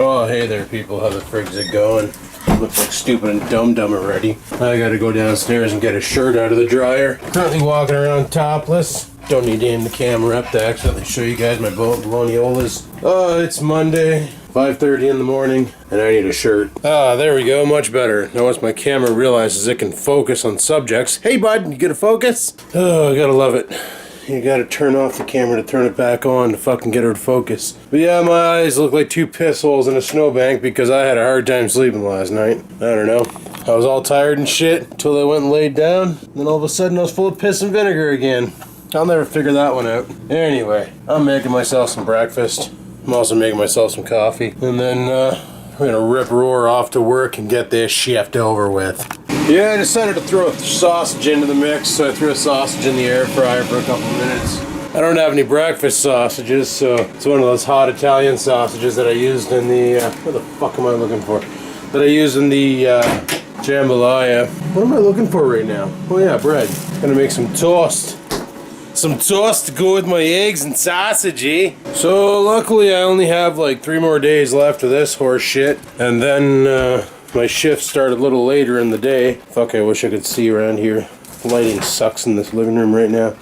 Oh, hey there, people. How the frig's it going? Looks like stupid and dumb already. I gotta go downstairs and get a shirt out of the dryer. Currently walking around topless. Don't need to aim the camera up to accidentally show you guys my bolognolas. Oh, it's Monday, 5:30 in the morning, and I need a shirt. Ah, there we go. Much better. Now once my camera realizes it can focus on subjects. Hey, bud, you get a focus? Oh, I gotta love it. You gotta turn off the camera to turn it back on to fucking get her to focus. But yeah, my eyes look like two piss holes in a snowbank because I had a hard time sleeping last night. I don't know. I was all tired and shit until I went and laid down. Then all of a sudden I was full of piss and vinegar again. I'll never figure that one out. Anyway, I'm making myself some breakfast. I'm also making myself some coffee. And then we're gonna rip roar off to work and get this shift over with. Yeah, I decided to throw a sausage into the mix, so I threw a sausage in the air fryer for a couple of minutes. I don't have any breakfast sausages, so it's one of those hot Italian sausages that I used in the, what the fuck am I looking for? That I used in the jambalaya. What am I looking for right now? Oh yeah, bread. Gonna make some toast. Some toast to go with my eggs and sausage, eh? So luckily I only have like 3 more days left of this horse shit, and then my shift started a little later in the day. Fuck, I wish I could see around here. Lighting sucks in this living room right now.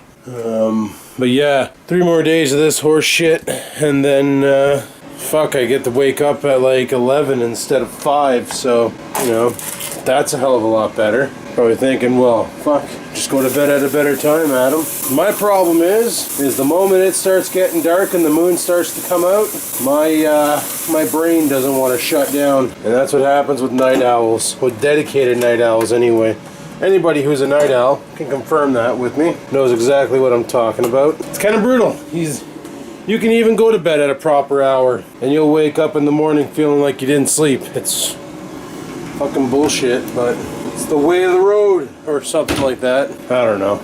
But yeah, 3 more days of this horse shit, and then fuck, I get to wake up at like 11 instead of 5, so, you know, that's a hell of a lot better. Probably thinking, well, fuck, just go to bed at a better time, Adam. My problem is the moment it starts getting dark and the moon starts to come out, my brain doesn't want to shut down. And that's what happens with night owls, with dedicated night owls anyway. Anybody who's a night owl can confirm that with me, knows exactly what I'm talking about. It's kind of brutal. You can even go to bed at a proper hour, and you'll wake up in the morning feeling like you didn't sleep. It's fucking bullshit, but it's the way of the road, or something like that. I don't know.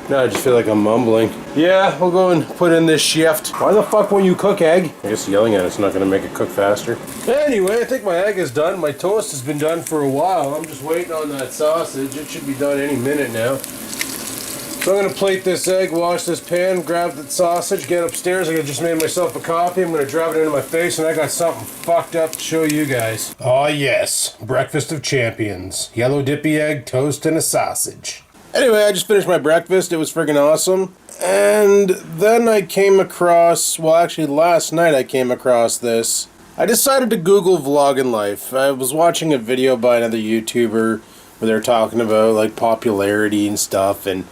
Now I just feel like I'm mumbling. Yeah, we'll go and put in this shift. Why the fuck won't you cook egg? I guess yelling at it's not going to make it cook faster. Anyway, I think my egg is done. My toast has been done for a while. I'm just waiting on that sausage. It should be done any minute now. So I'm going to plate this egg, wash this pan, grab the sausage, get upstairs. I just made myself a coffee. I'm going to drive it into my face, and I got something fucked up to show you guys. Oh yes, breakfast of champions. Yellow dippy egg, toast, and a sausage. Anyway, I just finished my breakfast. It was friggin' awesome. And then I came across, well actually last night I came across this. I decided to Google Vlogginlife. I was watching a video by another YouTuber where they're talking about like popularity and stuff, and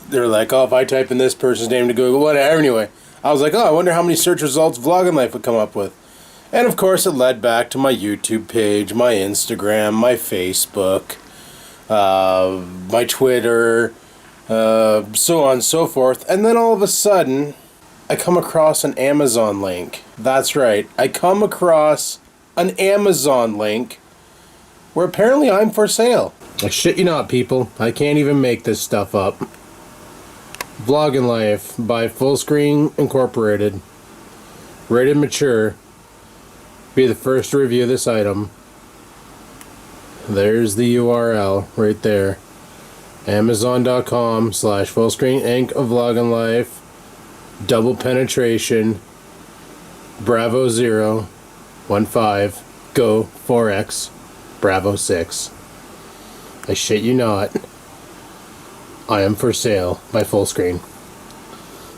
they're like, oh, if I type in this person's name to Google, whatever. Anyway, I was like, oh, I wonder how many search results Vlogginlife would come up with. And of course it led back to my YouTube page, my Instagram, my Facebook, my Twitter, so on and so forth. And then all of a sudden, I come across an Amazon link. That's right, I come across an Amazon link where apparently I'm for sale. I shit you not, people. I can't even make this stuff up. Vlogginlife by Fullscreen Incorporated. Rated mature. Be the first to review this item. There's the URL right there. Amazon.com/Fullscreen Inc. of Vlogginlife. Double penetration. Bravo 0 15 Go 4X Bravo 6. I shit you not. I am for sale by Fullscreen.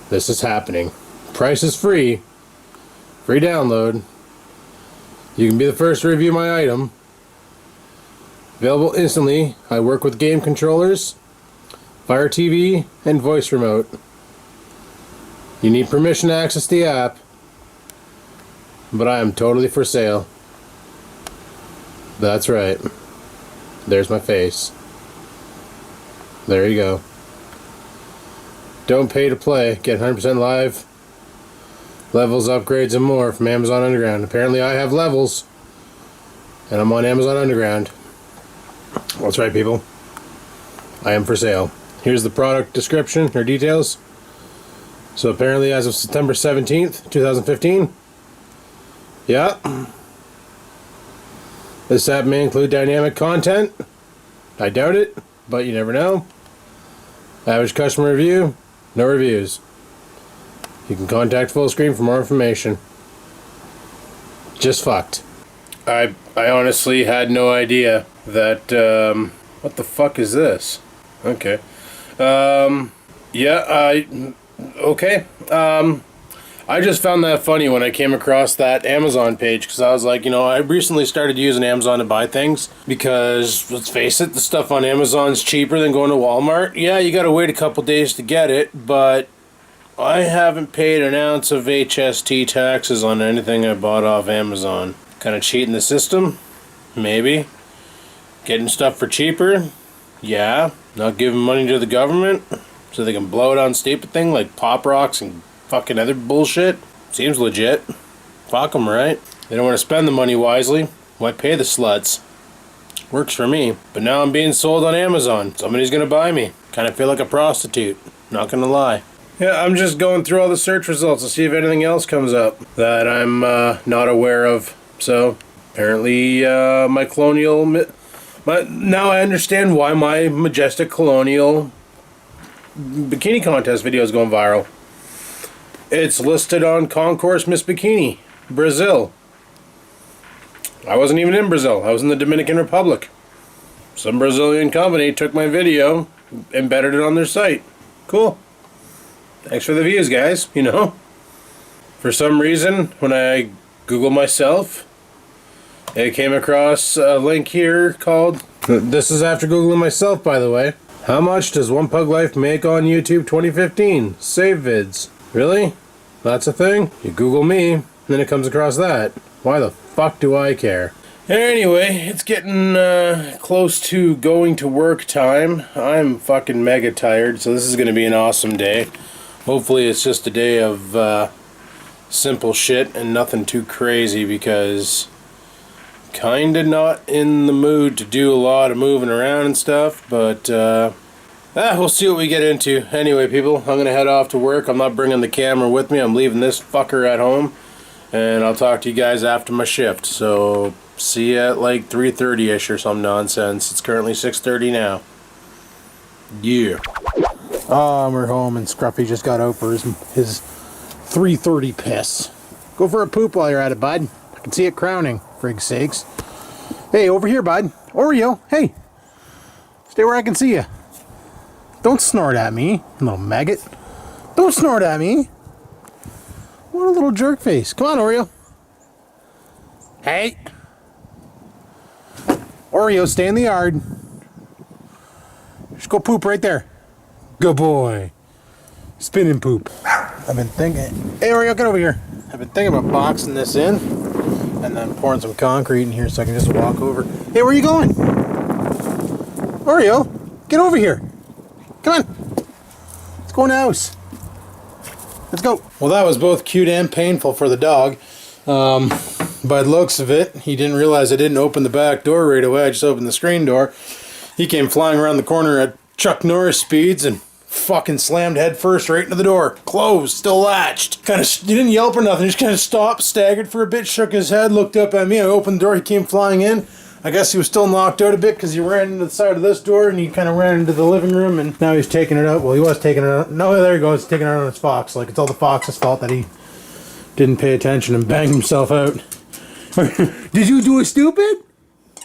This is happening. Price is free. Free download. You can be the first to review my item. Available instantly. I work with game controllers, Fire TV, and voice remote. You need permission to access the app, but I am totally for sale. That's right. There's my face. There you go. Don't pay to play. Get 100% live, levels, upgrades, and more from Amazon Underground. Apparently I have levels, and I'm on Amazon Underground. That's right, people. I am for sale. Here's the product description, or details. So apparently as of September 17th, 2015. Yeah. This app may include dynamic content. I doubt it, but you never know. Average customer review, no reviews. You can contact Fullscreen for more information. Just fucked. I honestly had no idea that, what the fuck is this? Okay. Yeah, okay. I just found that funny when I came across that Amazon page, because I was like, you know, I recently started using Amazon to buy things because, let's face it, the stuff on Amazon's cheaper than going to Walmart. Yeah, you gotta wait a couple days to get it, but I haven't paid an ounce of HST taxes on anything I bought off Amazon. Kind of cheating the system? Maybe. Getting stuff for cheaper? Yeah. Not giving money to the government so they can blow it on stupid thing like Pop Rocks and fucking other bullshit? Seems legit. Fuck them, right? They don't want to spend the money wisely. Why pay the sluts? Works for me. But now I'm being sold on Amazon. Somebody's gonna buy me. Kind of feel like a prostitute. Not gonna lie. Yeah, I'm just going through all the search results to see if anything else comes up that I'm not aware of. So, apparently my colonial... now I understand why my majestic colonial bikini contest video is going viral. It's listed on Concourse Miss Bikini, Brazil. I wasn't even in Brazil. I was in the Dominican Republic. Some Brazilian company took my video, embedded it on their site. Cool. Thanks for the views, guys, you know. For some reason, when I Google myself, I came across a link here called... This is after Googling myself, by the way. How much does One Pug Life make on YouTube 2015? Save vids. Really? That's a thing? You Google me, and then it comes across that. Why the fuck do I care? Anyway, it's getting close to going to work time. I'm fucking mega tired, so this is going to be an awesome day. Hopefully it's just a day of simple shit and nothing too crazy, because kinda not in the mood to do a lot of moving around and stuff, but we'll see what we get into. Anyway, people, I'm gonna head off to work. I'm not bringing the camera with me. I'm leaving this fucker at home, and I'll talk to you guys after my shift. So see you at like 3:30ish or some nonsense. It's currently 6:30 now. Yeah. We're home, and Scruffy just got out for his 3:30 piss. Go for a poop while you're at it, bud. I can see it crowning, frig's sakes. Hey, over here, bud. Oreo, hey. Stay where I can see you. Don't snort at me, little maggot. Don't snort at me. What a little jerk face. Come on, Oreo. Hey. Oreo, stay in the yard. Just go poop right there. Good boy. Spinning poop. I've been thinking... Hey, Oreo, get over here. I've been thinking about boxing this in and then pouring some concrete in here so I can just walk over. Hey, where are you going? Oreo, get over here. Come on. Let's go in the house. Let's go. Well, that was both cute and painful for the dog. By the looks of it, he didn't realize I didn't open the back door right away. I just opened the screen door. He came flying around the corner at Chuck Norris speeds and fucking slammed head first right into the door. Closed, still latched. He didn't yelp or nothing. He just kind of stopped, staggered for a bit, shook his head, looked up at me. I opened the door. He came flying in. I guess he was still knocked out a bit because he ran into the side of this door and he kind of ran into the living room, and now he's taking it out. Well, he was taking it out. No, there he goes. He's taking it out on his fox. Like, it's all the fox's fault that he didn't pay attention and banged himself out. Did you do a stupid?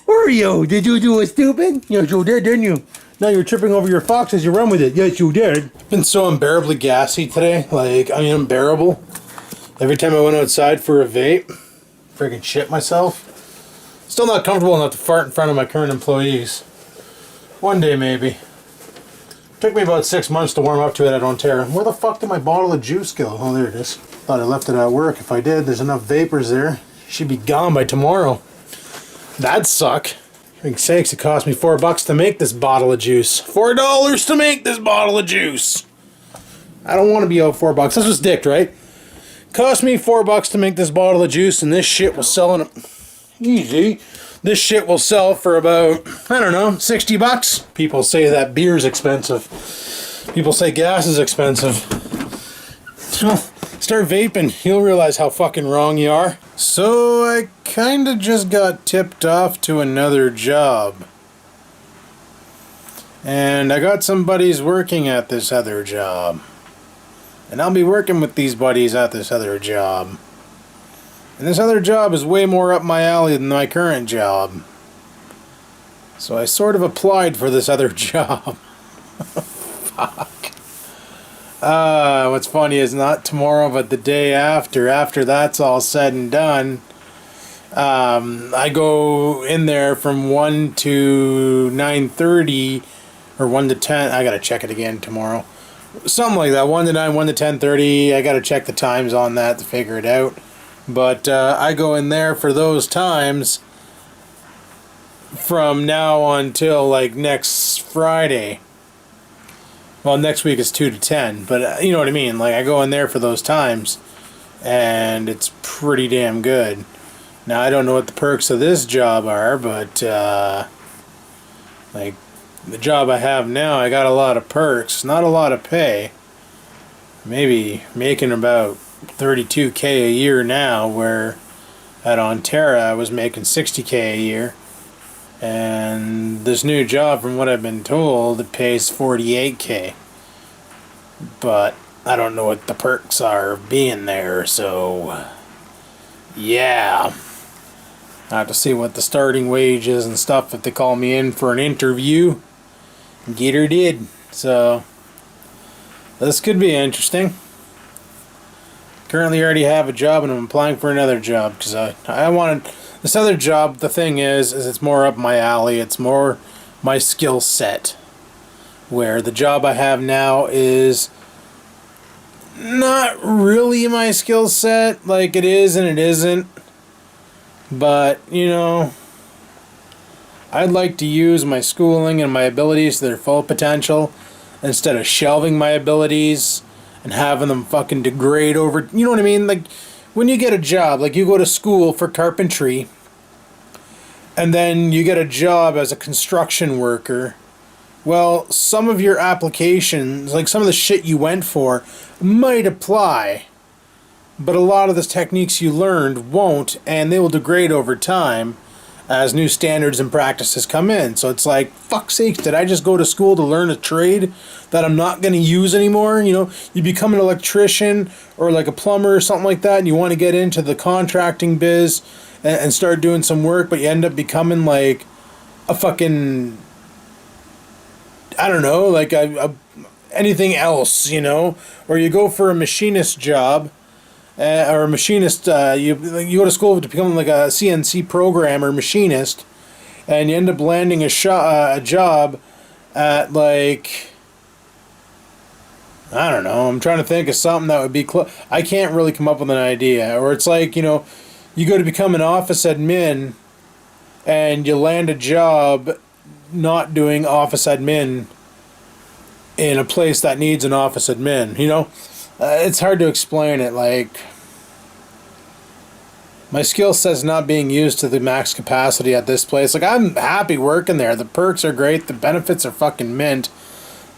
Oreo, did you do a stupid? Yes, you did, didn't you? Now you're tripping over your fox as you run with it. Yes, you did. I've been so unbearably gassy today. Like, I mean, unbearable. Every time I went outside for a vape, friggin' shit myself. Still not comfortable enough to fart in front of my current employees. One day, maybe. Took me about 6 months to warm up to it at Ontario. Where the fuck did my bottle of juice go? Oh, there it is. Thought I left it at work. If I did, there's enough vapors there. Should be gone by tomorrow. That'd suck. For sakes, it cost me $4 to make this bottle of juice. $4 to make this bottle of juice. I don't want to be out $4. This was dicked, right? Cost me $4 to make this bottle of juice, and this shit will sell in easy. This shit will sell for about, I don't know, $60. People say that beer's expensive. People say gas is expensive. Start vaping, you'll realize how fucking wrong you are. So I kinda just got tipped off to another job. And I got some buddies working at this other job. And I'll be working with these buddies at this other job. And this other job is way more up my alley than my current job. So I sort of applied for this other job. Fuck. What's funny is not tomorrow, but the day after that's all said and done, I go in there from 1 to 9:30, or 1 to 10. I gotta check it again tomorrow. Something like that, 1 to 9, 1 to 10:30. I gotta check the times on that to figure it out. But I go in there for those times from now until like next Friday. Well, next week is 2 to 10, but you know what I mean. Like, I go in there for those times, and it's pretty damn good. Now, I don't know what the perks of this job are, but like the job I have now, I got a lot of perks, not a lot of pay. Maybe making about $32K a year now, where at Ontario I was making $60K a year. And this new job, from what I've been told, it pays $48K. But I don't know what the perks are of being there, so yeah. I have to see what the starting wage is and stuff if they call me in for an interview. Get her did. So this could be interesting. Currently already have a job and I'm applying for another job because I wanted this other job. The thing is it's more up my alley. It's more my skill set, where the job I have now is not really my skill set. Like, it is and it isn't, but you know, I'd like to use my schooling and my abilities to their full potential instead of shelving my abilities and having them fucking degrade over, you know what I mean? Like, when you get a job, like you go to school for carpentry, and then you get a job as a construction worker, well, some of your applications, like some of the shit you went for, might apply, but a lot of the techniques you learned won't, and they will degrade over time as new standards and practices come in. So it's like, fuck's sake, did I just go to school to learn a trade that I'm not going to use anymore? You know, you become an electrician or like a plumber or something like that, and you want to get into the contracting biz and start doing some work, but you end up becoming like a fucking, I don't know, like anything else, you know? Or you go for a machinist job, or a machinist, you go to school to become like a CNC programmer, machinist, and you end up landing a job at like, I don't know, I'm trying to think of something that would be I can't really come up with an idea. Or it's like, you know, you go to become an office admin and you land a job not doing office admin in a place that needs an office admin, you know? It's hard to explain it. Like, my skill set's not being used to the max capacity at this place. Like, I'm happy working there. The perks are great. The benefits are fucking mint.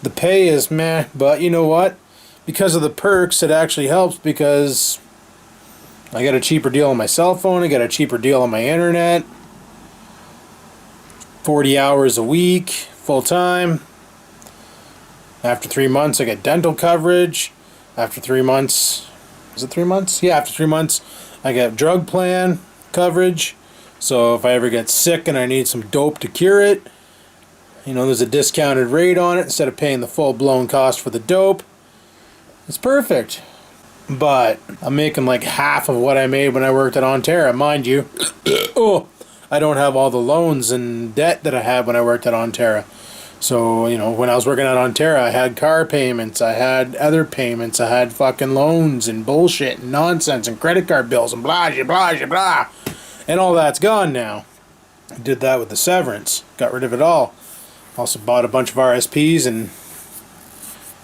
The pay is meh. But you know what? Because of the perks, it actually helps because I get a cheaper deal on my cell phone. I get a cheaper deal on my internet. 40 hours a week, full time. After 3 months, I get dental coverage. After 3 months, is it 3 months? Yeah, after 3 months, I get drug plan coverage. So if I ever get sick and I need some dope to cure it, you know, there's a discounted rate on it instead of paying the full-blown cost for the dope. It's perfect. But I'm making like half of what I made when I worked at Ontario, mind you. Oh, I don't have all the loans and debt that I had when I worked at Ontario. So, you know, when I was working at Ontario, I had car payments, I had other payments, I had fucking loans and bullshit and nonsense and credit card bills and blah, blah, blah, blah. And all that's gone now. I did that with the severance. Got rid of it all. Also bought a bunch of RSPs and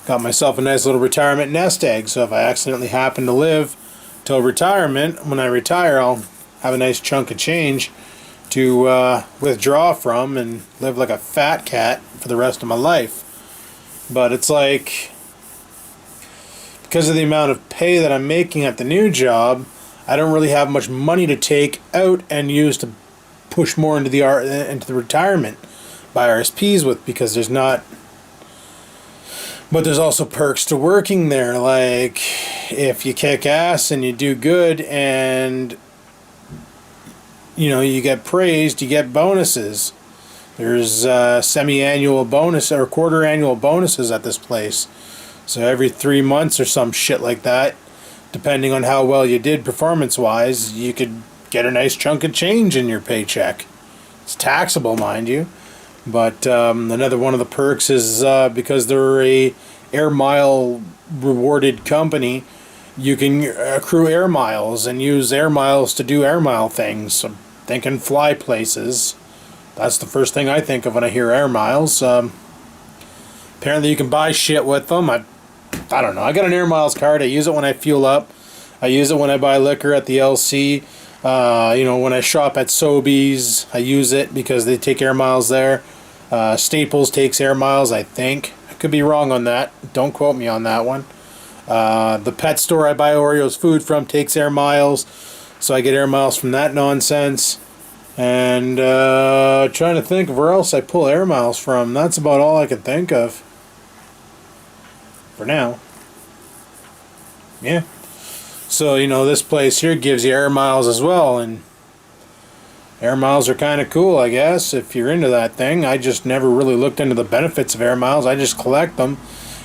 got myself a nice little retirement nest egg. So if I accidentally happen to live till retirement, when I retire, I'll have a nice chunk of change to withdraw from and live like a fat cat for the rest of my life. But it's like, because of the amount of pay that I'm making at the new job, I don't really have much money to take out and use to push more into the retirement by RSPs with, because there's not. But there's also perks to working there, like if you kick ass and you do good and you get praised, you get bonuses. There's semi-annual bonus or quarter-annual bonuses at this place. So every 3 months or some shit like that, depending on how well you did performance-wise, you could get a nice chunk of change in your paycheck. It's taxable, mind you. But another one of the perks is because they're a air mile rewarded company, you can accrue air miles and use air miles to do air mile things. So thinking fly places. That's the first thing I think of when I hear air miles. Apparently you can buy shit with them. I don't know. I got an air miles card. I use it when I fuel up. I use it when I buy liquor at the LC. When I shop at Sobeys, I use it because they take air miles there. Staples takes air miles, I think. I could be wrong on that. Don't quote me on that one. The pet store I buy Oreos food from takes air miles, so I get air miles from that nonsense. And trying to think of where else I pull air miles from. That's about all I can think of for now. Yeah. So, this place here gives you air miles as well, and air miles are kind of cool, I guess, if you're into that thing. I just never really looked into the benefits of air miles. I just collect them.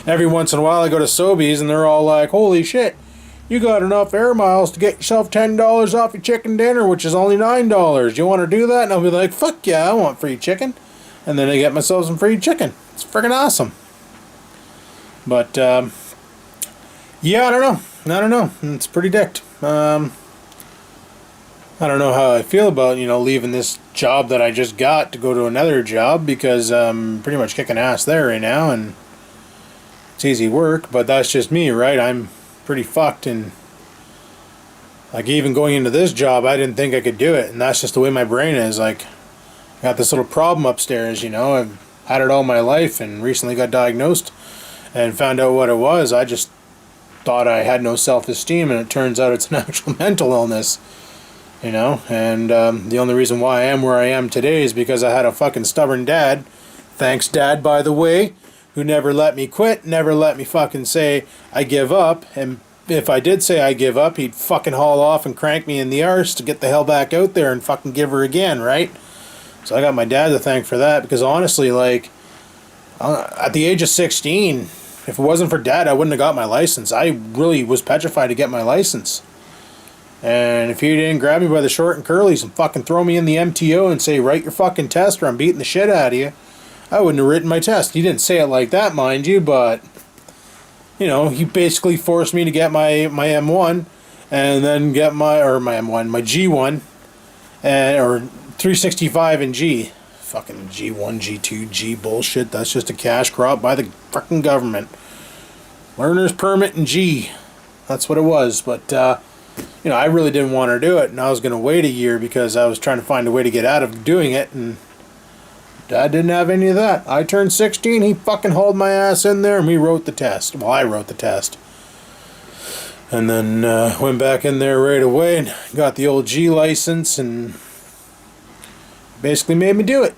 Every once in a while I go to Sobeys and they're all like, holy shit, you got enough air miles to get yourself $10 off your chicken dinner, which is only $9. You want to do that? And I'll be like, fuck yeah, I want free chicken. And then I get myself some free chicken. It's freaking awesome. But, yeah, I don't know. It's pretty dicked. I don't know how I feel about, leaving this job that I just got to go to another job, because I'm pretty much kicking ass there right now, and it's easy work, but that's just me, right? I'm pretty fucked, and like even going into this job, I didn't think I could do it, and that's just the way my brain is. Like, I got this little problem upstairs, I've had it all my life, and recently got diagnosed and found out what it was. I just thought I had no self-esteem, and it turns out it's an actual mental illness. And the only reason why I am where I am today is because I had a fucking stubborn dad. Thanks, Dad, by the way, who never let me quit, never let me fucking say I give up. And if I did say I give up, he'd fucking haul off and crank me in the arse to get the hell back out there and fucking give her again, right? So I got my dad to thank for that, because honestly, like, at the age of 16, if it wasn't for Dad, I wouldn't have got my license. I really was petrified to get my license. And if he didn't grab me by the short and curlies and fucking throw me in the MTO and say, write your fucking test or I'm beating the shit out of you, I wouldn't have written my test. He didn't say it like that, mind you, but, he basically forced me to get my M1 and then get my G1, or 365 and G. Fucking G1, G2, G bullshit. That's just a cash crop by the fucking government. Learner's permit and G. That's what it was, but, I really didn't want to do it, and I was going to wait a year because I was trying to find a way to get out of doing it, and Dad didn't have any of that. I turned 16, he fucking hauled my ass in there, and we wrote the test. Well, I wrote the test. And then went back in there right away and got the old G license, and basically made me do it.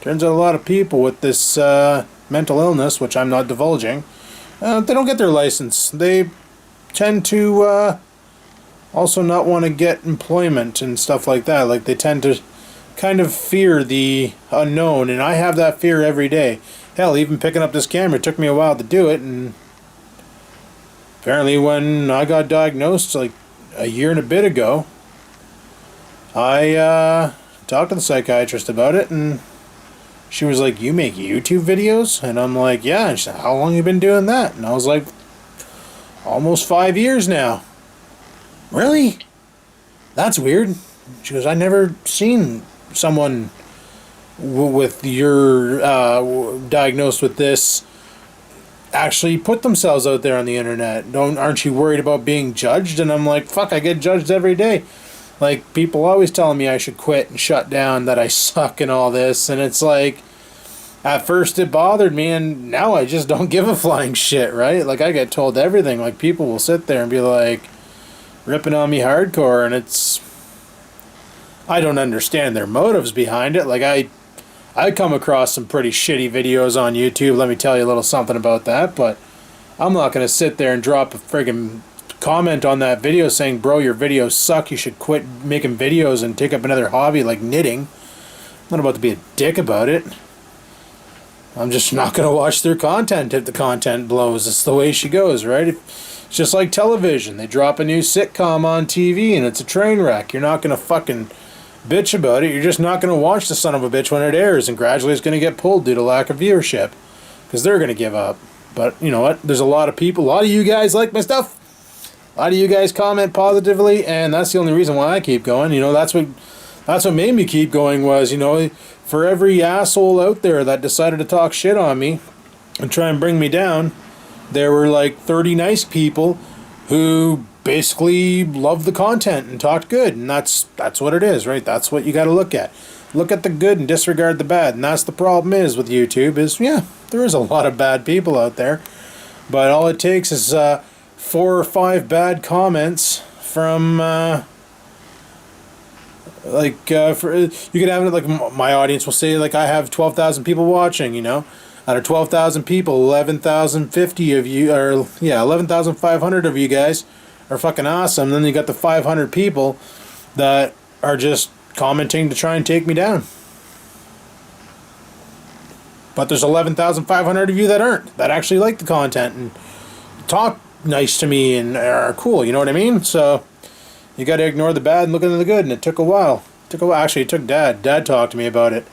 Turns out a lot of people with this mental illness, which I'm not divulging, they don't get their license. They tend to also not want to get employment and stuff like that. Like, they tend to kind of fear the unknown, and I have that fear every day. Hell, even picking up this camera, it took me a while to do it, and apparently when I got diagnosed like a year and a bit ago, I talked to the psychiatrist about it, and she was like, you make YouTube videos? And I'm like, yeah. And she said, how long have you been doing that? And I was like, almost 5 years now. Really? That's weird. She goes, I never seen someone with your diagnosed with this actually put themselves out there on the internet. Aren't you worried about being judged? And I'm like, fuck, I get judged every day. Like, people always telling me I should quit and shut down, that I suck and all this, and it's like, at first it bothered me, and now I just don't give a flying shit, right? Like, I get told everything. Like, people will sit there and be like, ripping on me hardcore, and it's, I don't understand their motives behind it. Like, I come across some pretty shitty videos on YouTube, let me tell you a little something about that, but I'm not going to sit there and drop a friggin' comment on that video saying, bro, your videos suck, you should quit making videos and take up another hobby like knitting. I'm not about to be a dick about it. I'm just not going to watch their content if the content blows. It's the way she goes, right? It's just like television. They drop a new sitcom on TV and it's a train wreck. You're not going to fucking bitch about it. You're just not going to watch the son of a bitch when it airs, and gradually it's going to get pulled due to lack of viewership because they're going to give up. But you know what? There's a lot of people, a lot of you guys like my stuff. A lot of you guys comment positively, and that's the only reason why I keep going. You know, that's what made me keep going was, you know, for every asshole out there that decided to talk shit on me and try and bring me down, there were like 30 nice people who basically loved the content and talked good, and that's what it is, right? That's what you got to look at. Look at the good and disregard the bad, and that's the problem is with YouTube is, yeah, there is a lot of bad people out there, but all it takes is 4 or 5 bad comments from you could have it like my audience will say, like, I have 12,000 people watching, you know, out of 12,000 people, 11,050 of you, or yeah, 11,500 of you guys are fucking awesome. Then you got the 500 people that are just commenting to try and take me down. But there's 11,500 of you that aren't, that actually like the content and talk nice to me and are cool, you know what I mean? So you got to ignore the bad and look at the good, and it took a while. Actually, it took Dad. Dad talked to me about it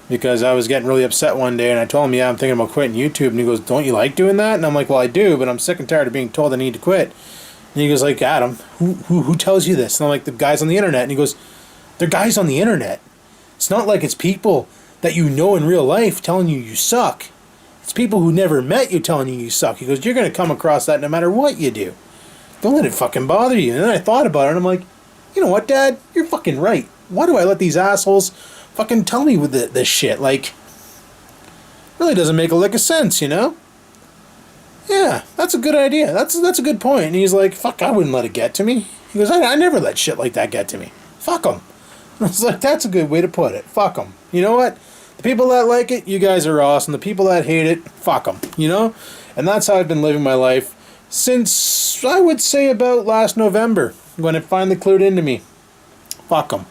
because I was getting really upset one day, and I told him, yeah, I'm thinking about quitting YouTube, and he goes, don't you like doing that? And I'm like, well, I do, but I'm sick and tired of being told I need to quit. And he goes, like, Adam, who tells you this? And I'm like, the guys on the internet. And he goes, they're guys on the internet. It's not like it's people that you know in real life telling you you suck. It's people who never met you telling you suck. He goes, you're going to come across that no matter what you do. Don't let it fucking bother you. And then I thought about it, and I'm like, you know what, Dad? You're fucking right. Why do I let these assholes fucking tell me with this shit? Like, really doesn't make a lick of sense, you know? Yeah, that's a good idea. That's a good point. And he's like, fuck, I wouldn't let it get to me. He goes, I never let shit like that get to me. Fuck them. I was like, that's a good way to put it. Fuck them. You know what? The people that like it, you guys are awesome. The people that hate it, fuck them. You know? And that's how I've been living my life since, I would say, about last November, when it finally clued into me. Fuck them.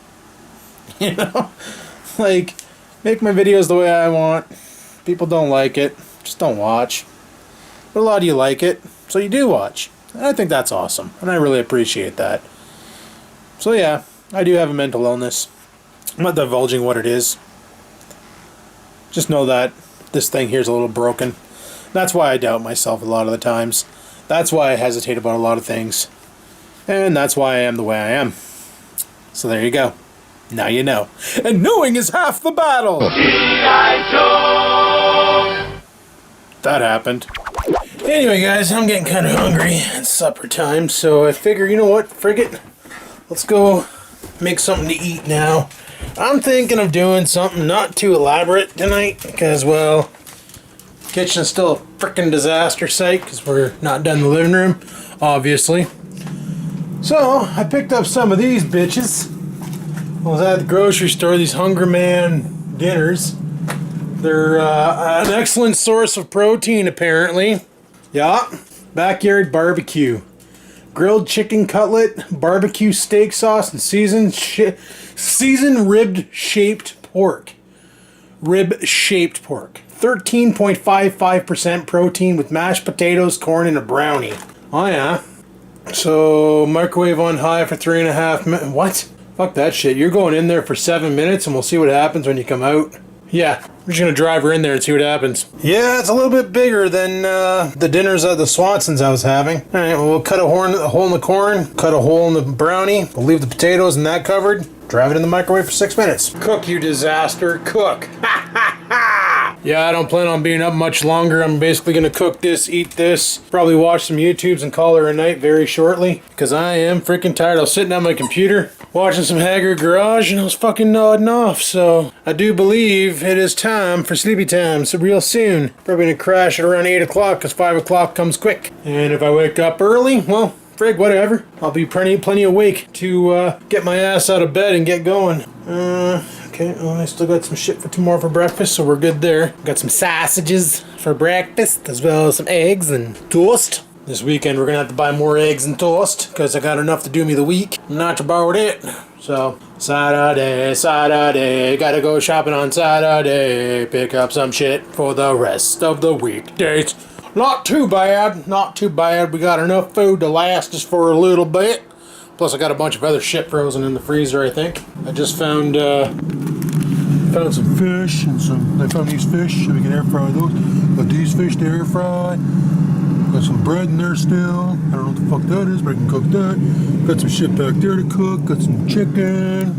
You know? Like, make my videos the way I want. People don't like it, just don't watch. But a lot of you like it, so you do watch. And I think that's awesome, and I really appreciate that. So yeah, I do have a mental illness. I'm not divulging what it is. Just know that this thing here is a little broken. That's why I doubt myself a lot of the times. That's why I hesitate about a lot of things. And that's why I am the way I am. So there you go. Now you know. And knowing is half the battle! G.I. Joe! That happened. Anyway, guys, I'm getting kind of hungry. It's supper time, so I figure, you know what, frigate? Let's go make something to eat now. I'm thinking of doing something not too elaborate tonight, because, well, kitchen's still a frickin' disaster site, because we're not done in the living room, obviously. So, I picked up some of these bitches. I was at the grocery store, these Hunger Man dinners. They're an excellent source of protein, apparently. Yeah, backyard barbecue. Grilled chicken cutlet, barbecue steak sauce, and seasoned rib-shaped pork. Rib-shaped pork. 13.55% protein with mashed potatoes, corn, and a brownie. Oh yeah. So, microwave on high for 3.5 minutes. What? Fuck that shit. You're going in there for 7 minutes and we'll see what happens when you come out. Yeah, we're just going to drive her in there and see what happens. Yeah, it's a little bit bigger than the dinners at the Swansons I was having. Alright, well, we'll cut a hole in the corn, cut a hole in the brownie, we'll leave the potatoes and that covered, drive it in the microwave for 6 minutes. Cook, you disaster, cook. Ha ha ha! Yeah, I don't plan on being up much longer. I'm basically going to cook this, eat this, probably watch some YouTubes and call her a night very shortly. Because I am freaking tired. I was sitting at my computer, watching some Haggard Garage, and I was fucking nodding off. So, I do believe it is time for sleepy time. So real soon. Probably going to crash at around 8 o'clock because 5 o'clock comes quick. And if I wake up early, well, frig, whatever. I'll be plenty awake to get my ass out of bed and get going. Okay, well, I still got some shit for tomorrow for breakfast, so we're good there. Got some sausages for breakfast, as well as some eggs and toast. This weekend we're gonna have to buy more eggs and toast because I got enough to do me the week. Not about it. So Saturday, gotta go shopping on Saturday. Pick up some shit for the rest of the weekdays. Not too bad, not too bad. We got enough food to last us for a little bit. Plus I got a bunch of other shit frozen in the freezer, I think. I just found some fish and I found these fish so we can air fry those. Got these fish to air fry. Got some bread in there still. I don't know what the fuck that is, but I can cook that. Got some shit back there to cook. Got some chicken.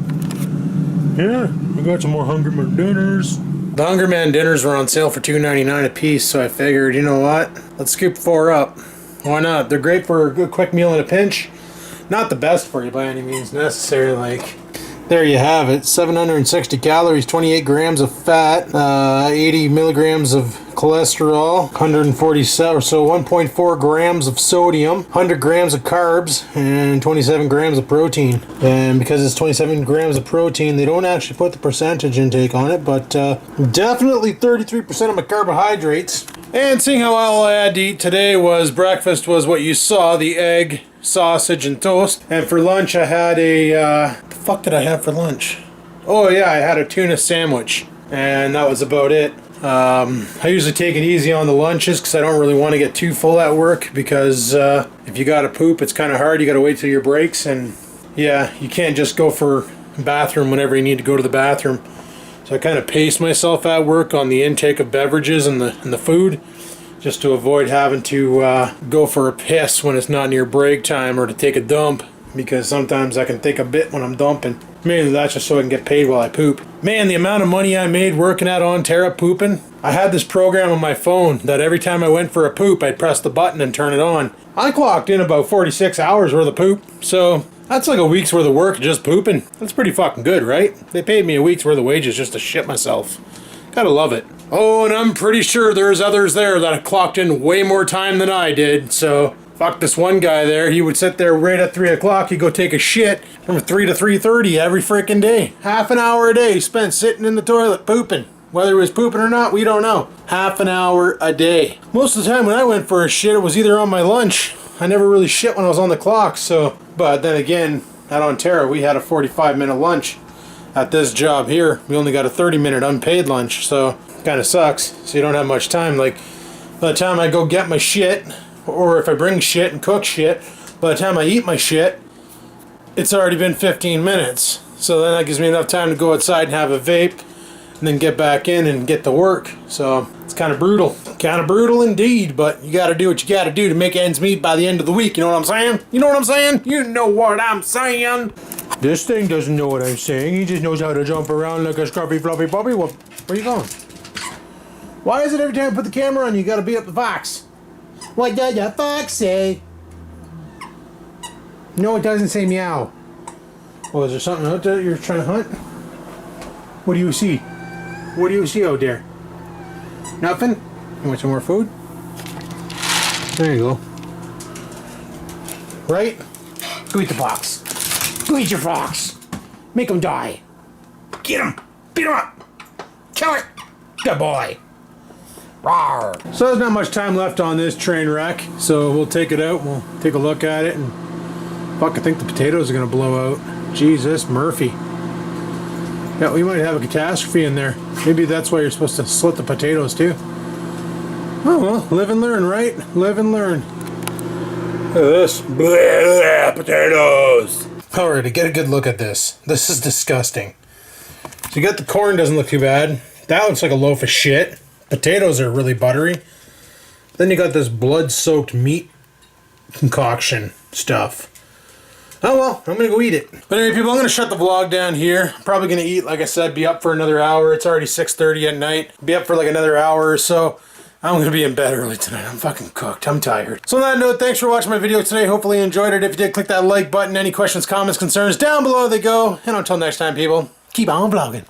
Yeah, I got some more Hungry Man dinners. The Hungry Man dinners were on sale for $2.99 a piece, so I figured, you know what? Let's scoop 4 up. Why not? They're great for a good quick meal in a pinch. Not the best for you by any means necessary, like... There you have it. 760 calories, 28 grams of fat, 80 milligrams of cholesterol, 147 or so 1.4 grams of sodium, 100 grams of carbs, and 27 grams of protein. And because it's 27 grams of protein, they don't actually put the percentage intake on it, but definitely 33% of my carbohydrates. And seeing how all I had to eat today was breakfast was what you saw, the egg, sausage, and toast. And for lunch I had a, the fuck did I have for lunch? Oh yeah, I had a tuna sandwich. And that was about it. I usually take it easy on the lunches because I don't really want to get too full at work because if you gotta poop, it's kind of hard. You gotta wait till your breaks, and yeah, you can't just go for bathroom whenever you need to go to the bathroom. So I kind of pace myself at work on the intake of beverages and the food, just to avoid having to go for a piss when it's not near break time, or to take a dump, because sometimes I can take a bit when I'm dumping. Mainly that's just so I can get paid while I poop. Man, the amount of money I made working at On pooping. I had this program on my phone that every time I went for a poop, I'd press the button and turn it on. I clocked in about 46 hours worth of poop, so that's like a week's worth of work just pooping. That's pretty fucking good, right? They paid me a week's worth of wages just to shit myself. Gotta love it. Oh, and I'm pretty sure there's others there that clocked in way more time than I did, so fuck this one guy there. He would sit there right at 3 o'clock, he'd go take a shit from 3 to 3:30 every freaking day. Half an hour a day spent sitting in the toilet pooping. Whether he was pooping or not, we don't know. Half an hour a day. Most of the time when I went for a shit, it was either on my lunch. I never really shit when I was on the clock, so... But then again, at Ontario, we had a 45-minute lunch. At this job here, we only got a 30-minute unpaid lunch, so kind of sucks. So you don't have much time. Like, by the time I go get my shit, or if I bring shit and cook shit, by the time I eat my shit, it's already been 15 minutes. So then that gives me enough time to go outside and have a vape, and then get back in and get to work. So it's kind of brutal. Kind of brutal indeed, but you gotta do what you gotta do to make ends meet by the end of the week. You know what I'm saying? You know what I'm saying? You know what I'm saying? This thing doesn't know what I'm saying. He just knows how to jump around like a scruffy fluffy puppy. Where you going? Why is it every time I put the camera on you gotta be up the fox? What does the fox say? No, it doesn't say meow. Oh, is there something out there you're trying to hunt? What do you see? What do you see out there? Nothing? You want some more food? There you go. Right? Go eat the fox. Go eat your fox. Make him die. Get him. Beat him up. Kill it. Good boy. Rawr. So there's not much time left on this train wreck, so we'll take it out. We'll take a look at it, and fuck, I think the potatoes are gonna blow out. Jesus, Murphy. Yeah, we might have a catastrophe in there. Maybe that's why you're supposed to slit the potatoes too. Oh well, live and learn, right? Live and learn. Look at this. Blah, potatoes. Alright, to get a good look at this. This is disgusting. So you got the corn, doesn't look too bad. That looks like a loaf of shit. Potatoes are really buttery. Then you got this blood-soaked meat concoction stuff. Oh well, I'm gonna go eat it. But anyway, people, I'm gonna shut the vlog down here. I'm probably gonna eat, like I said, be up for another hour. It's already 6:30 at night. Be up for like another hour or so. I'm gonna be in bed early tonight. I'm fucking cooked. I'm tired. So on that note, thanks for watching my video today. Hopefully you enjoyed it. If you did, click that like button. Any questions, comments, concerns, down below they go. And until next time, people, keep on vlogging.